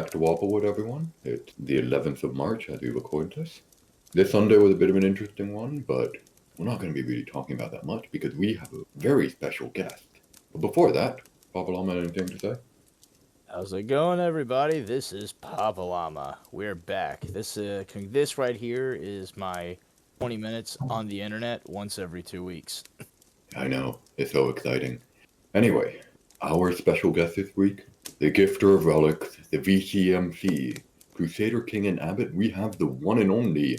back to Wapplewood, everyone. It's the 11th of March as we record this. This Sunday was a bit of an interesting one, but we're not going to be really talking about that much because we have a very special guest. But before that, PapaLlama, anything to say? How's it going, everybody? This is PapaLlama. We're back. This right here is my 20 minutes on the internet once every 2 weeks. I know, it's so exciting. Anyway, our special guest this week, the gifter of relics, the VCMC, Crusader King and Abbot, we have the one and only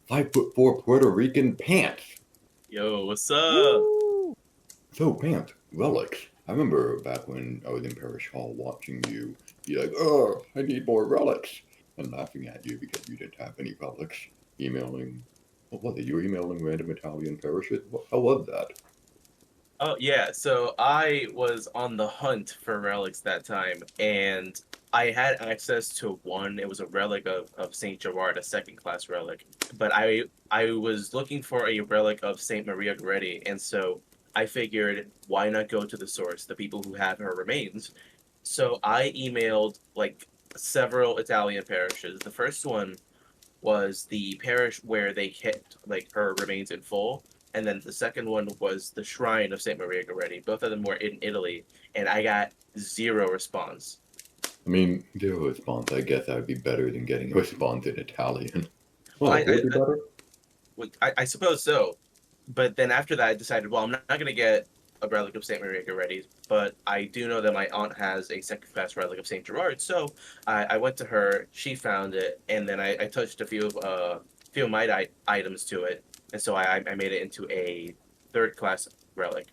5'4" Puerto Rican Pants. Yo, what's up? Woo! So, Pants, relics. I remember back when I was in Parish Hall watching you be like, oh, I need more relics, and laughing at you because you didn't have any relics. What was it? You were emailing random Italian parishes? How was that? Oh, yeah, so I was on the hunt for relics that time, and I had access to one. It was a relic of St. Gerard, a second-class relic. But I was looking for a relic of St. Maria Goretti, and so I figured, why not go to the source, the people who have her remains? So I emailed, several Italian parishes. The first one was the parish where they kept, her remains in full. And then the second one was the Shrine of St. Maria Goretti. Both of them were in Italy, and I got zero response. I mean, zero response. I guess that would be better than getting a response in Italian. Well, Would it be better? I suppose so. But then after that, I decided, well, I'm not going to get a relic of St. Maria Goretti, but I do know that my aunt has a second-class relic of St. Gerard. So I went to her, she found it, and then I touched a few of my items to it. And so I made it into a third-class relic.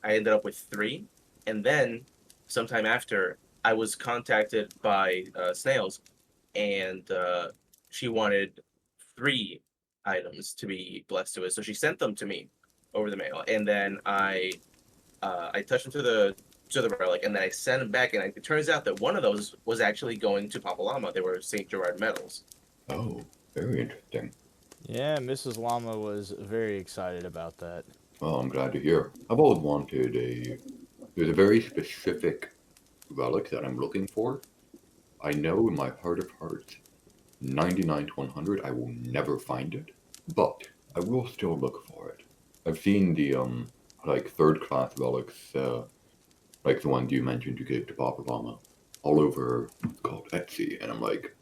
I ended up with 3. And then, sometime after, I was contacted by Snails, and she wanted 3 items to be blessed to it. So she sent them to me over the mail. And then I touched them to the relic, and then I sent them back. And it turns out that one of those was actually going to PapaLlama. They were St. Gerard medals. Oh, very interesting. Yeah, Mrs. Llama was very excited about that. Well, I'm glad to hear. I've always wanted there's a very specific relic that I'm looking for. I know in my heart of hearts, 99 to 100, I will never find it, but I will still look for it. I've seen the, third-class relics, like the ones you mentioned you gave to PapaLlama, all over, it's called Etsy, and I'm like,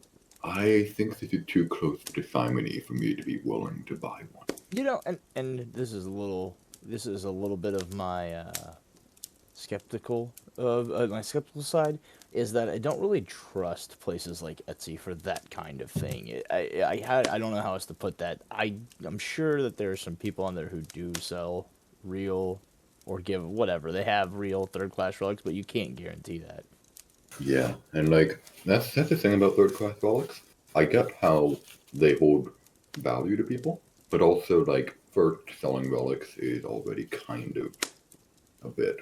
I think this is too close to simony for me to be willing to buy one. You know, and this is a little bit of my skeptical side, is that I don't really trust places like Etsy for that kind of thing. I don't know how else to put that. I'm sure that there are some people on there who do sell real or give whatever. They have real third-class relics, but you can't guarantee that. Yeah, and that's the thing about third-class relics. I get how they hold value to people, but also first selling relics is already kind of a bit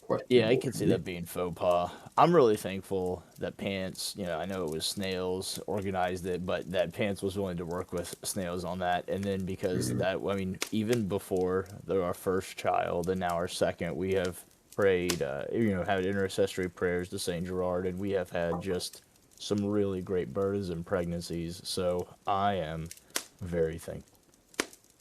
questionable. Yeah, I can see that being faux pas. I'm really thankful that Pants, I know it was Snails organized it, but that Pants was willing to work with Snails on that. And then because even before our first child and now our second, we have prayed, had intercessory prayers to St. Gerard, and we have had just some really great births and pregnancies. So I am very thankful.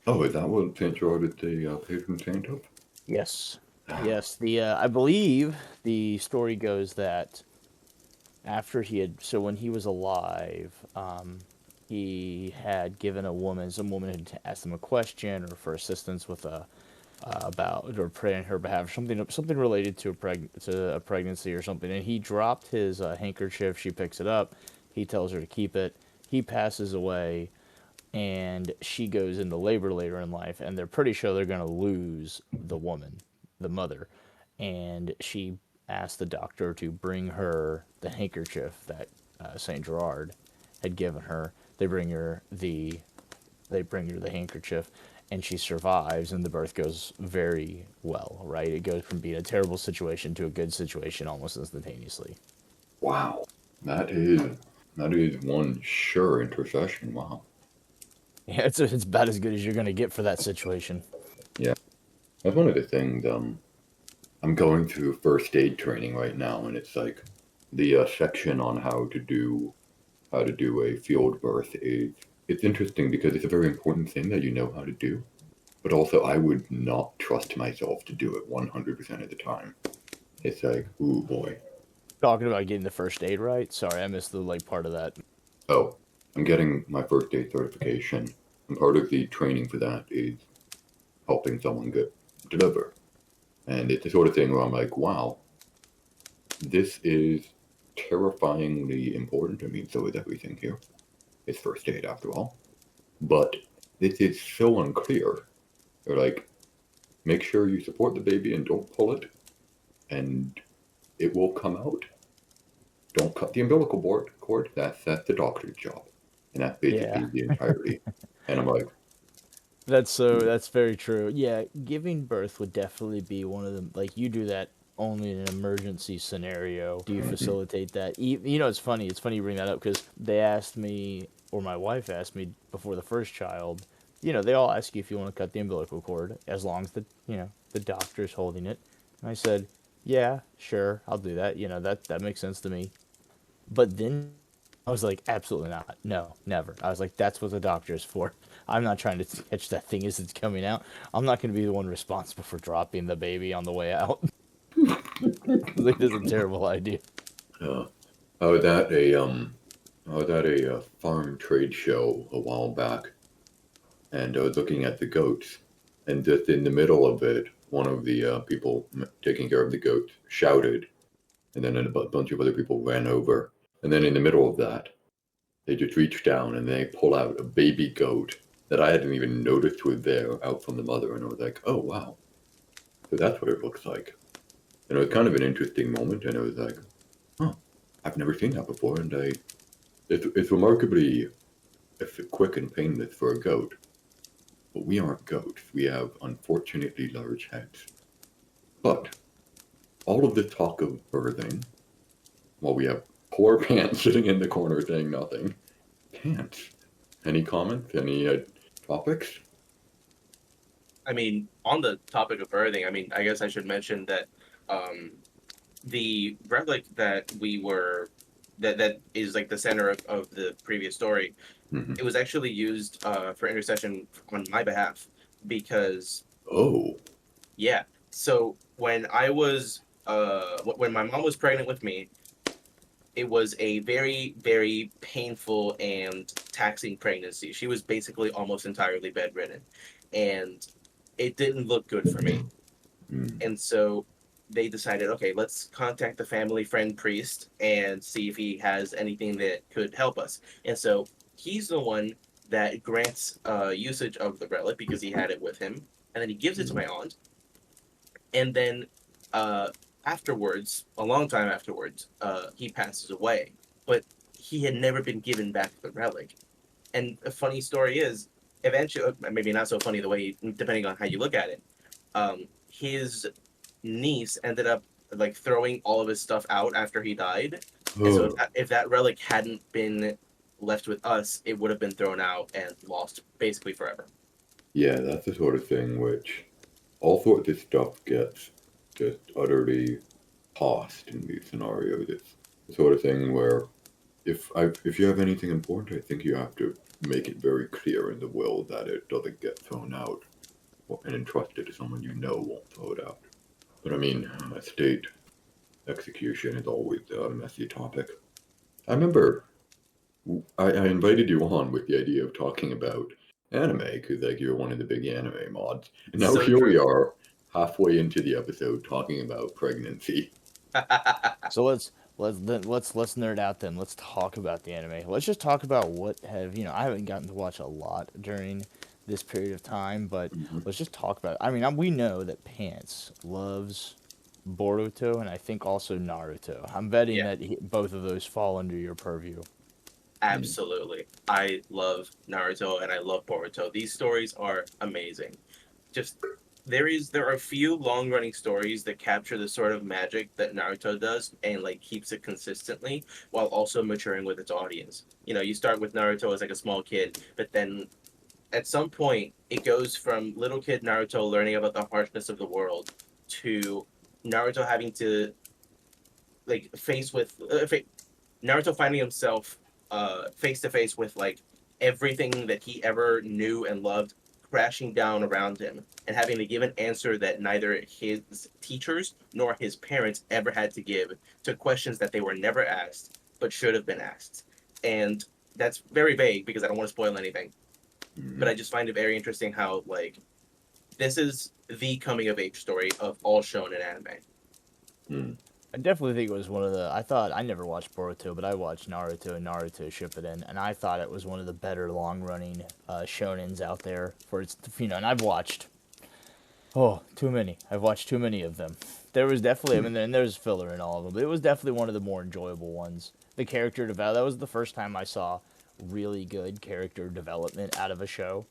Oh, is that what St. Gerard is the patron saint of? Yes. Yes, I believe the story goes that after when he was alive, he had given some woman had asked him a question or for assistance with about or pray on her behalf, something related to a pregnancy or something, and he dropped his handkerchief. She picks it up. He tells her to keep it. He passes away, and she goes into labor later in life, and they're pretty sure they're going to lose the woman, the mother, and she asked the doctor to bring her the handkerchief that Saint Gerard had given her. They bring her the handkerchief, and she survives, and the birth goes very well. Right, it goes from being a terrible situation to a good situation almost instantaneously. Wow, that is one sure intercession. Wow. Yeah, it's about as good as you're gonna get for that situation. Yeah, that's one of the things. I'm going through first aid training right now, and it's like the section on how to do a field birth is it's interesting because it's a very important thing that you know how to do. But also, I would not trust myself to do it 100% of the time. It's like, ooh boy. Talking about getting the first aid right. Sorry, I missed the like part of that. Oh, I'm getting my first aid certification, and part of the training for that is helping someone deliver. And it's the sort of thing where I'm like, wow, this is terrifyingly important. I mean, so is everything here. It's first aid after all. But this is so unclear. They're like, make sure you support the baby and don't pull it, and it will come out. Don't cut the umbilical cord. That's the doctor's job, and that's basically Yeah. the entirety. And I'm like, That's very true. Yeah, giving birth would definitely be one of them. Like you do that only in an emergency scenario. Do you facilitate that? You know, it's funny. It's funny you bring that up because they asked me, or my wife asked me before the first child. You know, they all ask you if you want to cut the umbilical cord as long as the doctor's holding it. And I said, yeah, sure, I'll do that. You know, that makes sense to me. But then I was like, absolutely not. No, never. I was like, that's what the doctor is for. I'm not trying to catch that thing as it's coming out. I'm not going to be the one responsible for dropping the baby on the way out. Like, this is a terrible idea. uh, I was at a farm trade show a while back, and I was looking at the goats, and just in the middle of it, one of the people taking care of the goats shouted, and then a bunch of other people ran over, and then in the middle of that, they just reach down and they pull out a baby goat that I hadn't even noticed was there out from the mother, and I was like, oh wow, so that's what it looks like. And it was kind of an interesting moment, and I was like, huh, I've never seen that before, and it's remarkably quick and painless for a goat. But we aren't goats. We have unfortunately large heads. But all of the talk of birthing, while we have poor Pants sitting in the corner saying nothing. Pants, any comments? Any topics? I mean, on the topic of birthing, I mean, I guess I should mention that um, the relic that is like the center of the previous story, Mm-hmm. it was actually used for intercession on my behalf because Oh. yeah. So when when my mom was pregnant with me, it was a very, very painful and taxing pregnancy. She was basically almost entirely bedridden, and it didn't look good for me. Mm. And so they decided, okay, let's contact the family friend priest and see if he has anything that could help us. And so he's the one that grants usage of the relic because he had it with him, and then he gives it to my aunt. And then uh, afterwards, a long time afterwards, he passes away. But he had never been given back the relic. And a funny story is, eventually, maybe not so funny the way, depending on how you look at it, his niece ended up like throwing all of his stuff out after he died. And so Oh. if that relic hadn't been left with us, it would have been thrown out and lost basically forever. Yeah, that's the sort of thing which all sorts of stuff gets just utterly tossed in these scenarios. It's the sort of thing where if you have anything important, I think you have to make it very clear in the will that it doesn't get thrown out and entrust it to someone you know won't throw it out. But I mean, state execution is always a messy topic. I remember I invited you on with the idea of talking about anime because like you're one of the big anime mods, and now So here we true. are halfway into the episode talking about pregnancy. So let's nerd out then. Let's talk about the anime. Let's just talk about what have I haven't gotten to watch a lot during this period of time, but Mm-hmm. let's just talk about it. I mean, we know that Pants loves Boruto and I think also Naruto. I'm betting Yeah, that both of those fall under your purview. absolutely. I love Naruto and I love Boruto. These stories are amazing. Just there are a few long running stories that capture the sort of magic that Naruto does and like keeps it consistently while also maturing with its audience. You know, you start with Naruto as like a small kid, but then at some point it goes from little kid Naruto learning about the harshness of the world to Naruto having to like faced with Naruto finding himself face to face with like everything that he ever knew and loved crashing down around him, and having to give an answer that neither his teachers nor his parents ever had to give to questions that they were never asked but should have been asked. And that's very vague because I don't want to spoil anything, but I Mhm. just find it very interesting how like this is the coming of age story of all shonen anime. Mm. I definitely think it was one of the. I thought I never watched Boruto, but I watched Naruto and Naruto Shippuden, and I thought it was one of the better long-running shonens out there for its. And I've watched too many. I've watched too many of them. There was definitely, I mean, and there's filler in all of them, but it was definitely one of the more enjoyable ones. The character development. That was the first time I saw really good character development out of a show.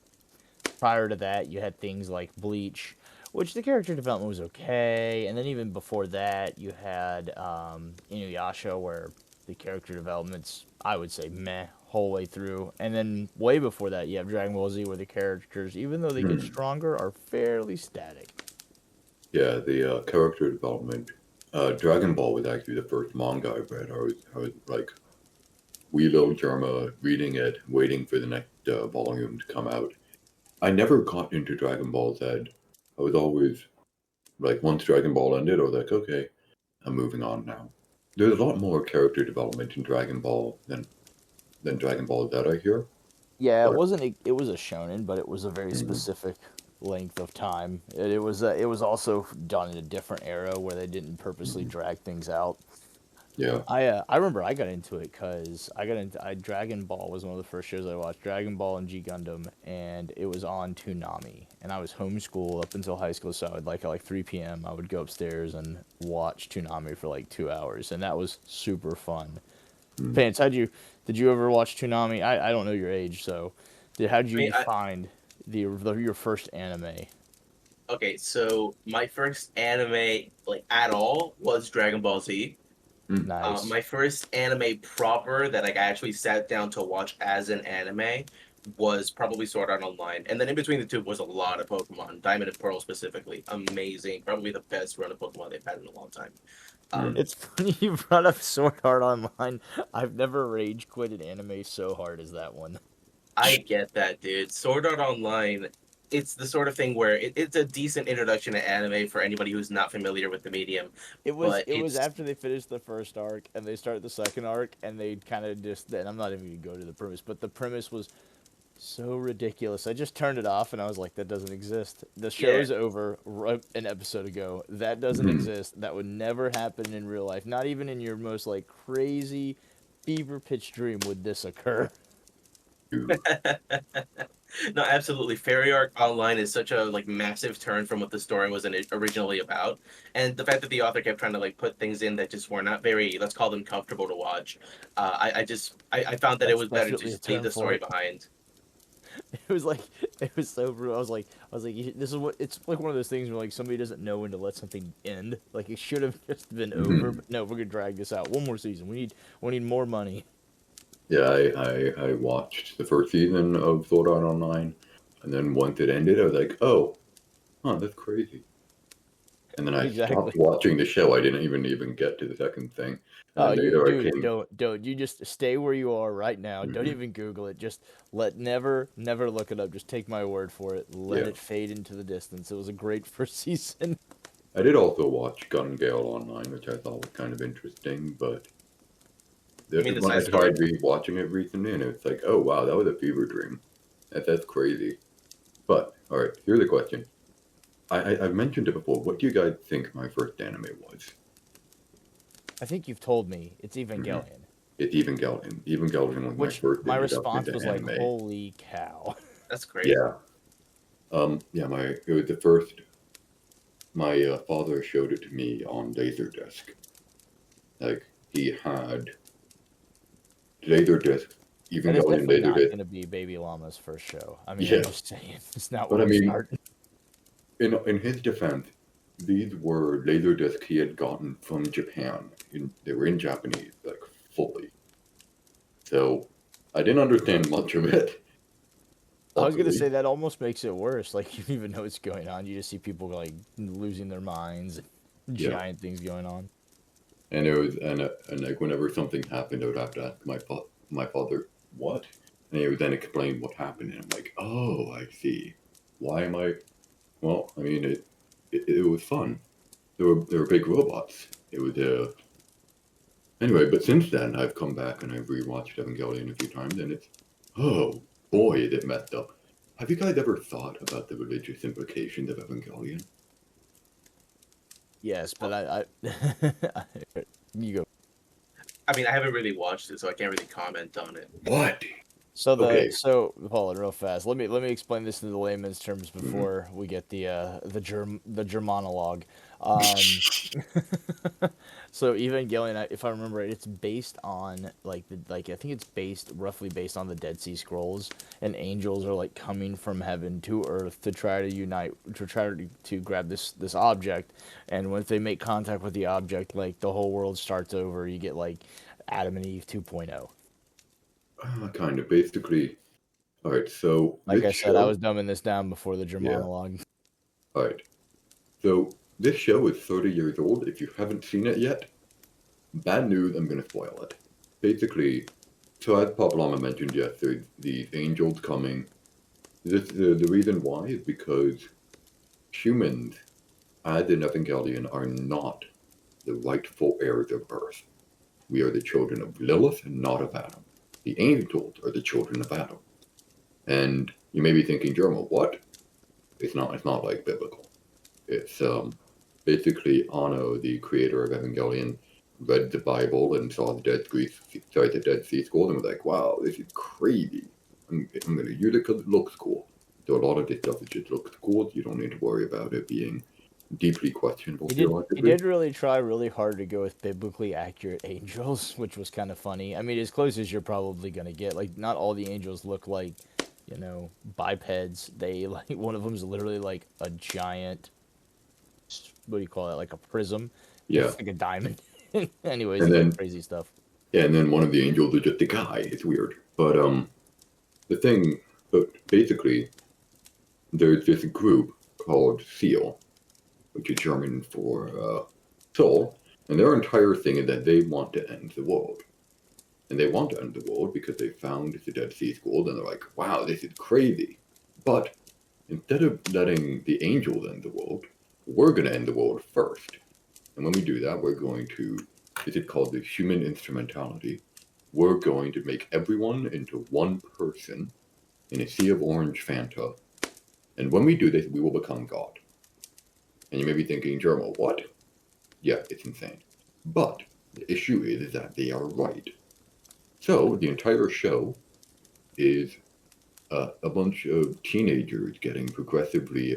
Prior to that, you had things like Bleach, which the character development was okay, and then even before that, you had Inuyasha, where the character development's, I would say, meh whole way through, and then way before that, you have Dragon Ball Z, where the characters, even though they get Mm. stronger, are fairly static. Yeah, the character development. Dragon Ball was actually the first manga I read. I was like Wapplewood Jerma, reading it, waiting for the next volume to come out. I never got into Dragon Ball Z. I was always like, once Dragon Ball ended, I was like, okay, I'm moving on now. There's a lot more character development in Dragon Ball than Dragon Ball Z, I hear. Yeah, it But wasn't. It was a shonen, but it was a very mm, specific length of time. It was also done in a different era where they didn't purposely mm, drag things out. yeah, I remember I got into it because Dragon Ball was one of the first shows I watched. Dragon Ball and G Gundam, and it was on Toonami. And I was homeschooled up until high school, so I would like at like 3 p.m. I would go upstairs and watch Toonami for like 2 hours, and that was super fun. mm. Pants, did you ever watch Toonami? I don't know your age, so how did I you mean, find your first anime? okay, so my first anime like at all was Dragon Ball Z. Nice. My first anime proper that like, I actually sat down to watch as an anime was probably Sword Art Online, and then in between the two was a lot of Pokemon, Diamond and Pearl specifically. Amazing, probably the best run of Pokemon they've had in a long time. Mm. Um, It's funny you brought up Sword Art Online. I've never rage quit an anime so hard as that one. I get that, dude. Sword Art Online, it's the sort of thing where it's a decent introduction to anime for anybody who's not familiar with the medium, but It was it's after they finished the first arc and they started the second arc and they kind of just and I'm not even gonna go to the premise, but the premise was so ridiculous. I just turned it off and I was like, that doesn't exist. The yeah. show's over an episode ago. That doesn't Mm. exist. That would never happen in real life. Not even in your most like crazy fever pitch dream would this occur. Ooh. No, absolutely. Fairy Arc Online is such a like massive turn from what the story was originally about, and the fact that the author kept trying to like put things in that just were not very, let's call them comfortable to watch. I found that it That's was better to definitely a just leave term the for story it. behind. It was like it was so brutal. I was like, this is what it's like one of those things where like somebody doesn't know when to let something end. Like it should have just been over, Mhm. but no, we're gonna drag this out one more season. We need more money. Yeah, I watched the first season of Sword Art Online, and then once it ended, I was like, oh, huh, that's crazy. And then I Exactly. stopped watching the show. I didn't even get to the second thing. And Oh, then you later I dude, came, don't you just stay where you are right now. Don't mhm, even Google it. Just never look it up. Just take my word for it. Let yeah. it fade into the distance. It was a great first season. I did also watch Gun Gale Online, which I thought was kind of interesting, but I mean, the when I side story. tried re-watching it recently, and it's like, oh wow, that was a fever dream. That's crazy. But all right, here's the question. I've mentioned it before. What do you guys think my first anime was? I think you've told me it's Hmm. Evangelion, It's Evangelion. Evangelion was my which first my introduction response to was like, anime. "Holy cow!" That's crazy. Yeah. Yeah. It was the first. My father showed it to me on Laserdisc. Like he had Laserdisc, That is Evangelion definitely not Laserdisc. going to be Baby Llama's first show. I mean, I'm Yeah. just saying, it's not But where I we mean, start. in his defense, these were Laserdisc he had gotten from Japan. They were in Japanese, like fully. So I didn't understand much of it. I was gonna Luckily, say that almost makes it worse. Like you don't even know what's going on. You just see people like losing their minds, yeah. giant things going on. And it was and like whenever something happened, I would have to ask my father what, and he would then explain what happened, and I'm like, oh, I see. Why am I? Well, I mean, it was fun. There were big robots. It was anyway. But since then, I've come back and I've rewatched Evangelion a few times, and it's oh boy, is it messed up. Have you guys ever thought about the religious implications of Evangelion? Yes, but you go. I mean, I haven't really watched it, so I can't really comment on it. What? So Okay. Paul, real fast. Let me explain this in the layman's terms before we get the Germanologue. So Evangelion, if I remember right, it's based on like I think it's roughly based on the Dead Sea Scrolls, and angels are like coming from heaven to earth to try to unite to grab this object, and once they make contact with the object, like the whole world starts over. You get like Adam and Eve 2.0. Kind of. Basically, all right. So Like this I said, I was show, dumbing this down before the yeah. Germanologue. All right. So this show is 30 years old. If you haven't seen it yet, bad news. I'm gonna spoil it. Basically, so as PapaLlama mentioned, yes, there's these angels coming. The reason why is because humans, as in Evangelion, are not the rightful heirs of Earth. We are the children of Lilith and not of Adam. The angels are the children of Adam. And you may be thinking, Jerma, what? It's not. It's not like biblical. It's basically Anno, the creator of Evangelion, read the Bible and saw the Dead Sea Scrolls and was like, "Wow, this is crazy. I'm going to use it because it looks cool." So a lot of this stuff, it just looks cool. You don't need to worry about it being deeply questionable He theologically. did really try really hard to go with biblically accurate angels, which was kind of funny. I mean, as close as you're probably gonna get. Like, not all the angels look like, bipeds. They like one of them's literally like a giant. What do you call it? Like a prism. Yeah, It's like a diamond. Anyways, and they then got crazy stuff. yeah, and then one of the angels is just a guy. It's weird, but the thing, but basically, there's this group called Seal, which is German for soul, and their entire thing is that they want to end the world. And they want to end the world because they found the Dead Sea Scrolls, and they're like, wow, this is crazy. But instead of letting the angels end the world, we're going to end the world first. And when we do that, we're going to, this is called the human instrumentality. We're going to make everyone into one person in a sea of orange Fanta. And when we do this, we will become God. And you may be thinking, Jermo, what? Yeah, it's insane. But the issue is that they are right. So the entire show is a bunch of teenagers getting progressively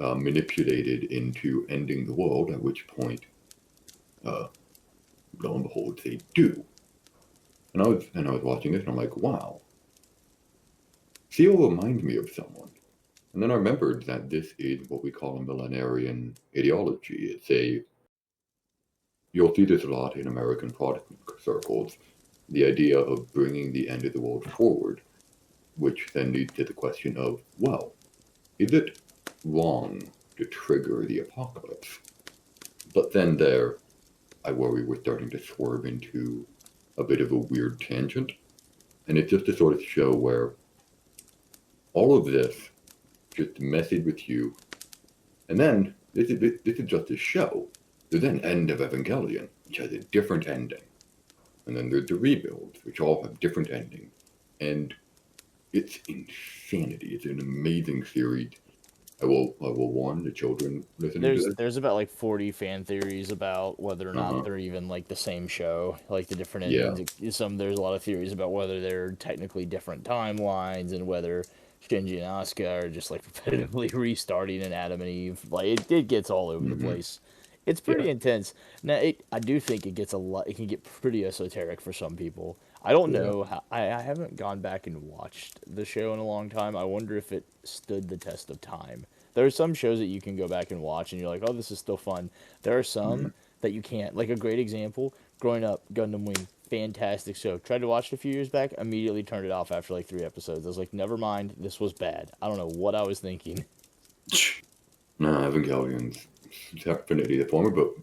manipulated into ending the world, at which point, lo and behold, they do. And I was watching this, and I'm like, wow. Seal reminds me of someone. And then I remembered that this is what we call a millenarian ideology. You'll see this a lot in American Protestant circles, the idea of bringing the end of the world forward, which then leads to the question of, well, is it wrong to trigger the apocalypse? But then I worry we're starting to swerve into a bit of a weird tangent. And it's just a sort of show where all of this just messes with you. And then this is just a show. There's an end of Evangelion, which has a different ending. And then there's the rebuilds, which all have different endings. And it's insanity. It's an amazing series. I will warn the children listening to this. There's about like 40 fan theories about whether or not they're even like the same show, like the different endings. Yeah. There's a lot of theories about whether they're technically different timelines and whether Shinji and Asuka are just like repetitively restarting in Adam and Eve. Like it gets all over the place. It's pretty intense. Now I do think it gets a lot. It can get pretty esoteric for some people. I don't know how. I haven't gone back and watched the show in a long time. I wonder if it stood the test of time. There are some shows that you can go back and watch, and you're like, "Oh, this is still fun." There are some that you can't. Like a great example, growing up, Gundam Wing, fantastic show. Tried to watch it a few years back, immediately turned it off after like 3 episodes. I was like, "Never mind, this was bad." I don't know what I was thinking. No, Evangelion's definitely the former, but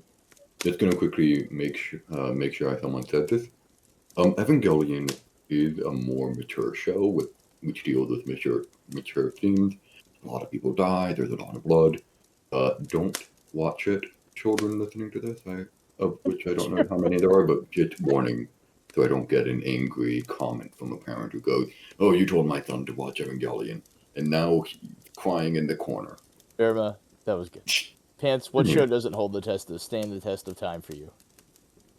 just gonna quickly make sure someone said this. Evangelion is a more mature show which deals with mature themes. A lot of people die. There's a lot of blood. Don't watch it, children listening to this. Of which I don't know how many there are, but just warning, so I don't get an angry comment from a parent who goes, "Oh, you told my son to watch Evangelion, and now he's crying in the corner." Jerma, that was good. Pants, what show doesn't stand the test of time for you?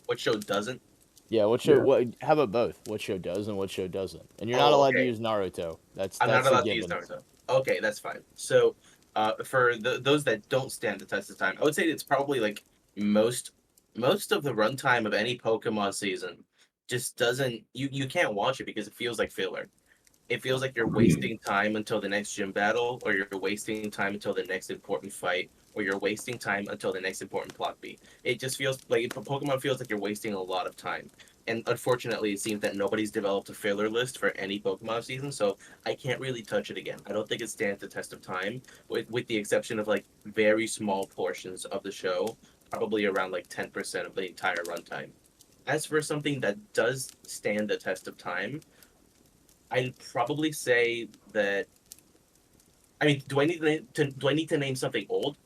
What show doesn't? Yeah, what show? Yeah. What? How about both? What show does and what show doesn't? And you're not Oh, allowed to okay. use Naruto. That's I'm not a allowed to use given. Naruto. Okay, that's fine. So, for those that don't stand the test of time, I would say it's probably like most most of the runtime of any Pokemon season just doesn't. You can't watch it because it feels like filler. It feels like you're wasting time until the next gym battle, or you're wasting time until the next important fight, or you're wasting time until the next important plot beat. It just feels like Pokemon feels like you're wasting a lot of time. And unfortunately, it seems that nobody's developed a filler list for any Pokemon season, so I can't really touch it again. I don't think it stands the test of time, with the exception of like very small portions of the show, probably around like 10% of the entire runtime. As for something that does stand the test of time, I'd probably say that. I mean, do I need to name something old?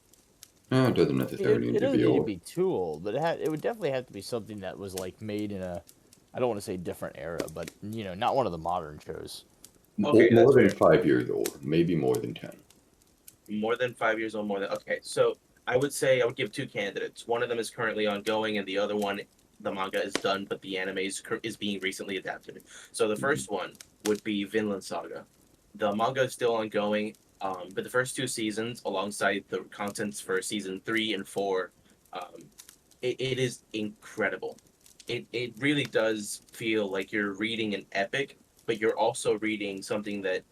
It doesn't necessarily need It to doesn't be need to old. be too old, but it would definitely have to be something that was like made in a, I don't want to say different era, but not one of the modern shows. Okay, More that's than fair. 5 years old, maybe more than 10. More than 5 years old, more than okay. So I would say I would give two candidates. One of them is currently ongoing, and the other one, the manga is done, but the anime is being recently adapted. So the first one would be Vinland Saga. The manga is still ongoing, but the first two seasons, alongside the contents for season 3 and 4, um, it is incredible. It really does feel like you're reading an epic, but you're also reading something that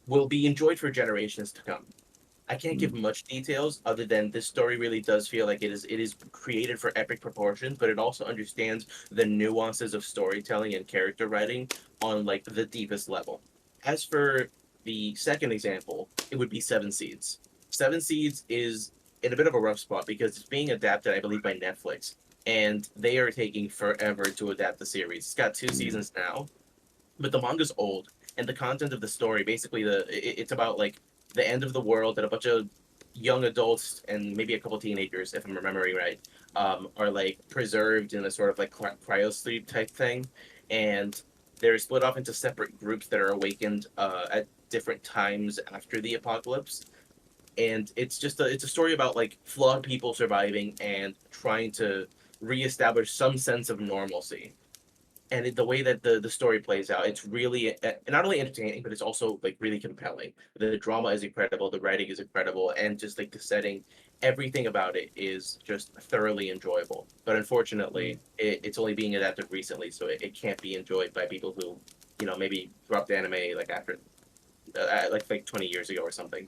will be enjoyed for generations to come. I can't give much details other than this story really does feel like it is created for epic proportions, but it also understands the nuances of storytelling and character writing on like the deepest level. As for the second example, it would be Seven Seeds. Seven Seeds is in a bit of a rough spot because it's being adapted, I believe, by Netflix, and they are taking forever to adapt the series. It's got two seasons now, but the manga's old, and the content of the story basically it's about like the end of the world, and a bunch of young adults and maybe a couple teenagers, if I'm remembering right, are like preserved in a sort of like cryo sleep type thing, and they're split off into separate groups that are awakened at different times after the apocalypse. And it's a story about like flawed people surviving and trying to reestablish some sense of normalcy. And the way that the story plays out, it's really not only entertaining, but it's also like really compelling. The drama is incredible, the writing is incredible, and just like the setting, everything about it is just thoroughly enjoyable. But unfortunately, it's only being adapted recently, so it can't be enjoyed by people who, maybe dropped anime like after, like 20 years ago or something.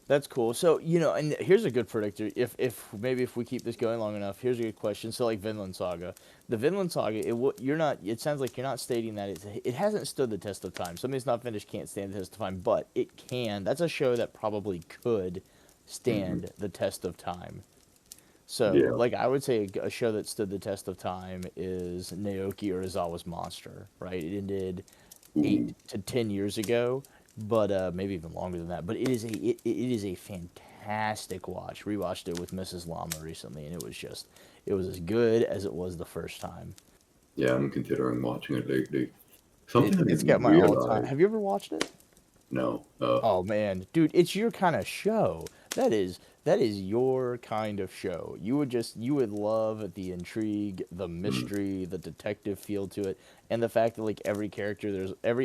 That's cool. So, and here's a good predictor. If we keep this going long enough, here's a good question. So, like Vinland Saga, the Vinland Saga, you're not. It sounds like you're not stating that it hasn't stood the test of time. Something that's not finished can't stand the test of time, but it can. That's a show that probably could stand the test of time. So, Yeah. like, I would say a show that stood the test of time is Naoki Urasawa's Monster, right? It ended Ooh. 8 to 10 years ago, but maybe even longer than that. But it is a fantastic watch. Rewatched it with Mrs. Llama recently, and it was as good as it was the first time. Yeah, I'm considering watching it lately. Something I It's didn't got my all time. realize. Have you ever watched it? No. Oh man, dude, it's your kind of show. That is your kind of show. You would love the intrigue, the Mm, mystery, the detective feel to it, and the fact that like every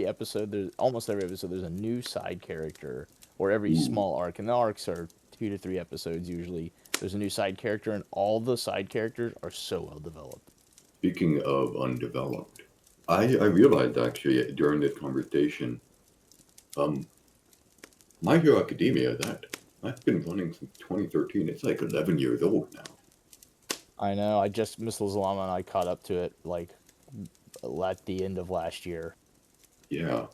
episode, there's almost every episode there's a new side character, or every ooh. small arc, and the arcs are 2 to 3 episodes usually. There's a new side character, and all the side characters are so well developed. Speaking of undeveloped, I realized actually during this conversation, um, My Hero Academia, that's been running since 2013. It's like 11 years old now. I know. I just Miss Lama and I caught up to it like at the end of last year. Yeah.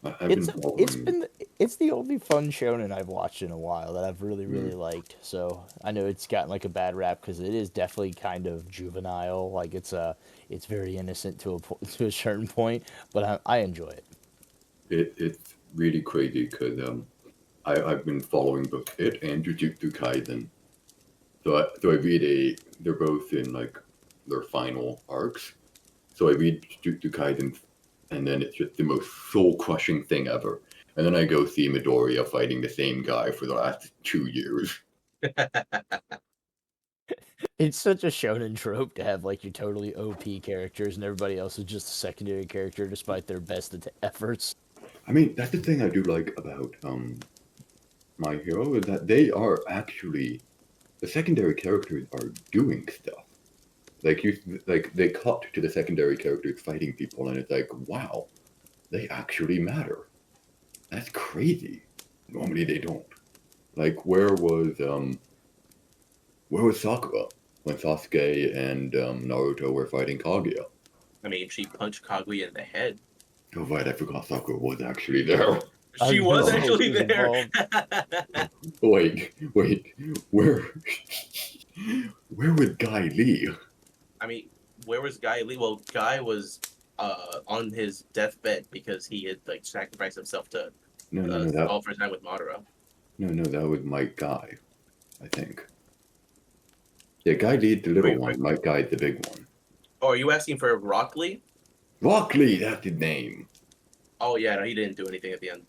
I've been following. It's the only fun shonen I've watched in a while that I've really liked. So I know it's gotten like a bad rap because it is definitely kind of juvenile. Like it's very innocent to to a certain point, but I enjoy it. It's really crazy because I've been following both it and Jujutsu Kaisen. So I read a. They're both in like their final arcs. So I read Jujutsu Kaisen, and then it's just the most soul crushing thing ever. And then I go see Midoriya fighting the same guy for the last 2 years. It's such a shonen trope to have like your totally OP characters and everybody else is just a secondary character despite their best efforts. I mean, that's the thing I do like about My Hero is that they are actually the secondary characters are doing stuff. Like they cut to the secondary characters fighting people, and it's like, wow, they actually matter. That's crazy. Normally they don't. Like where was Sakura when Sasuke and Naruto were fighting Kaguya? I mean, she punched Kaguya in the head. Oh right, I forgot Sakura was actually there. She was actually She was there. Wait, where where was Guy Lee? I mean, where was Guy Lee? Well, Guy was on his deathbed because he had like sacrificed himself to No, fall for his night with Madara. no, that was Mike Guy, I think. Yeah, Guy Lee's the little one. Mike Guy's the big one. Oh, are you asking for Rock Lee? Rock Lee, that's his name. Oh yeah, no, he didn't do anything at the end.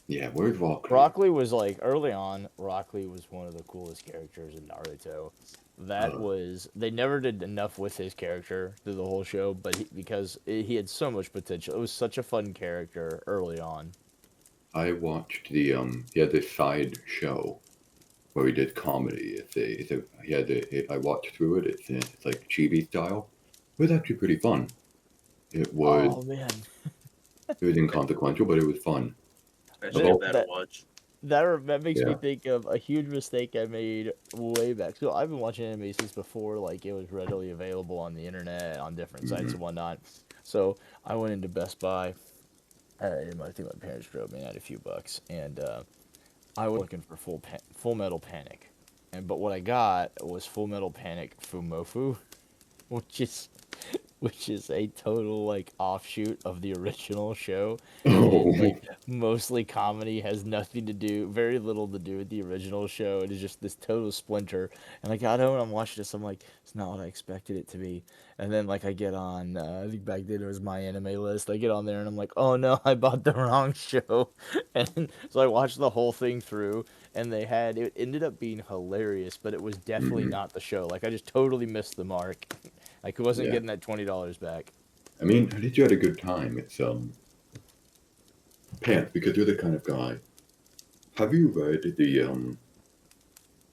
Yeah, where's Rock Lee? Rock Lee was like early on. Rock Lee was one of the coolest characters in Naruto. That was they never did enough with his character through the whole show, but because he had so much potential, it was such a fun character early on. I watched the he had this side show where he did comedy. I watched through it. It's like chibi style. It was actually pretty fun. It was Oh man, it was inconsequential, but it was fun. Especially if that watch. that makes me Yeah. think of a huge mistake I made way back. So I've been watching anime since before like it was readily available on the internet on different sites and whatnot. So I went into Best Buy. And I think my parents drove me out a few bucks, and I was looking for Full Metal Panic, but what I got was Full Metal Panic Fumofu, which is which is a total like offshoot of the original show. Oh, It's like mostly comedy, has nothing to do, very little to do with the original show. It is just this total splinter. And I got home and I'm watching this, I'm like, it's not what I expected it to be. And then like I get on, I think back then it was my anime list. I get on there and I'm like, oh no, I bought the wrong show. And so I watched the whole thing through, and it ended up being hilarious, but it was definitely not the show. Like I just totally missed the mark. Like, who wasn't yeah. getting that $20 back? I mean, at least you had a good time. It's Pants, because you're the kind of guy. Have you read the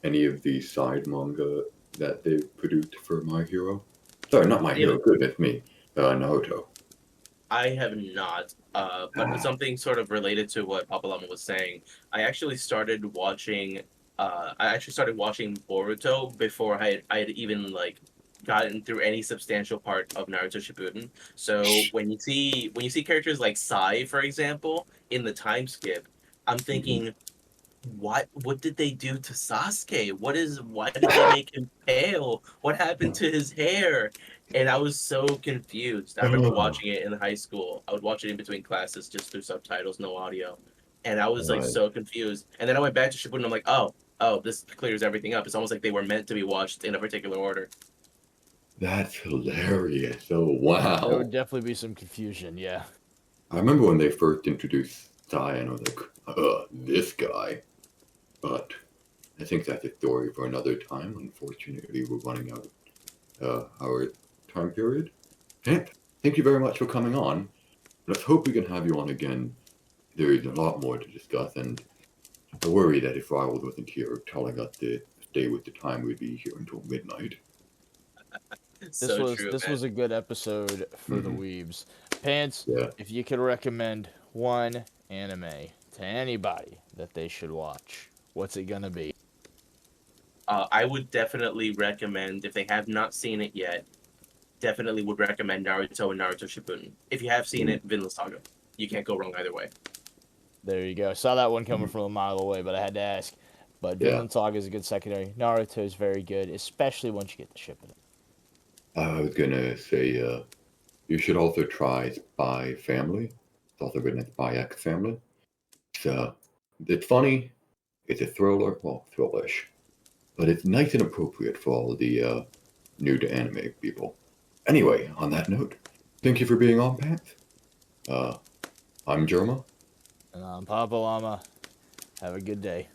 any of the side manga that they produced for My Hero? Sorry, not My Hero. Goodness me, Naruto. I have not, but something sort of related to what PapaLlama was saying. I actually started watching. I actually started watching Boruto before I had even like gotten through any substantial part of Naruto Shippuden. So when you see characters like Sai, for example, in the time skip, I'm thinking, what did they do to Sasuke? Why did they make him pale? What happened to his hair? And I was so confused. I remember watching it in high school. I would watch it in between classes just through subtitles, no audio. And I was like Right. so confused. And then I went back to Shippuden and I'm like, oh, this clears everything up. It's almost like they were meant to be watched in a particular order. That's hilarious. Oh There wow! would definitely be some confusion, yeah. I remember when they first introduced Sai, and I was like, this guy. But I think that's a story for another time. Unfortunately, we're running out our time period. And thank you very much for coming on. Let's hope we can have you on again. There is a lot more to discuss, and I worry that if Riley wasn't here telling us to stay with the time, we'd be here until midnight. This was a good episode for the weebs. Pants, Yeah. if you could recommend one anime to anybody that they should watch, what's it gonna be? I would definitely recommend, if they have not seen it yet, definitely would recommend Naruto and Naruto Shippuden. If you have seen it, Vinland Saga. You can't go wrong either way. There you go. Saw that one coming Mhm. from a mile away, but I had to ask. But Yeah. Vinland Saga is a good secondary. Naruto is very good, especially once you get the Shippuden. I was gonna say, you should also try Spy Family. It's also written as Spy X Family. It's funny. It's a thriller, well, thriller-ish, but it's nice and appropriate for all the new to anime people. Anyway, on that note, thank you for being on, Pat. I'm Jerma. And PapaLlama, have a good day.